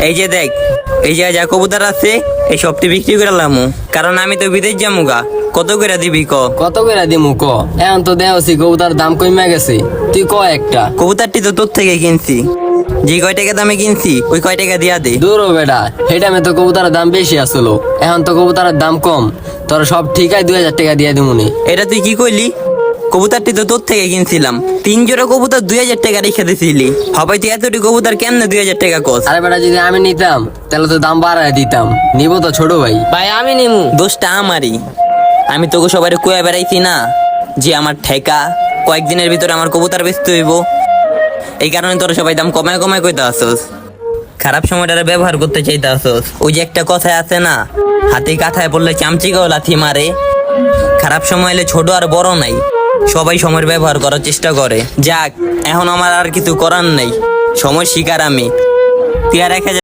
এই যে দেখ, এই যে যা কবুতর আছে এই সবটি বিক্রি করে লামু, কারণ আমি তো বিদেশ যামু গা। কত করে দিবি ক? কত করে দিমু ক? এখন তো দেহছি কবুতার দাম কমে গেছে, তুই ক একটা। কবুতরটি তো তোর থেকে কিনছি, যে কয় টাকা দামে কিনছি ওই কয় টাকা দিয়া দে। দূর ও বেটা, সেটা আমি তো কবুতারের দাম বেশি আসলো, এখন তো কবুতারের দাম কম, তোর সব ঠিকাই 2000 টাকা দিয়ে দিমুনি। এটা তুই কি কইলি? কবুতরটি তো তোর থেকে কিনছিলাম, 3 জোড়া কবুতর 2000 টাকা রেখে দিছিলি। হবাই তুই এতটি কবুতর কেমনে 2000 টাকা কস? আরে বেটা, যদি আমি নিতাম তাহলে তো দাম বাড়ায় দিতাম, নিব তো ছোট ভাই। ভাই আমি নিমু। দোষটা আমারই, আমি তোকে সবাই কুয়া বেড়াইছি না যে আমার ঠেকা কয়েকদিনের ভিতরে আমার কবুতর বেচতে হইব, এই কারণে তোরা সবাই দাম কমায় কমায় কইতে আসোস, খারাপ সময়টা ব্যবহার করতে চাইতে আসোস। ওই যে একটা কথায় আছে না, হাতে কাঁথায় পড়লে চামচিকেও লাথি মারে। খারাপ সময় এলে ছোট আর বড় নাই, সবাই সময়ের ব্যবহার করার চেষ্টা করে। যাক, এখন আমার আর কিছু করার নেই, সময় শিকার আমি। তুই আর 1000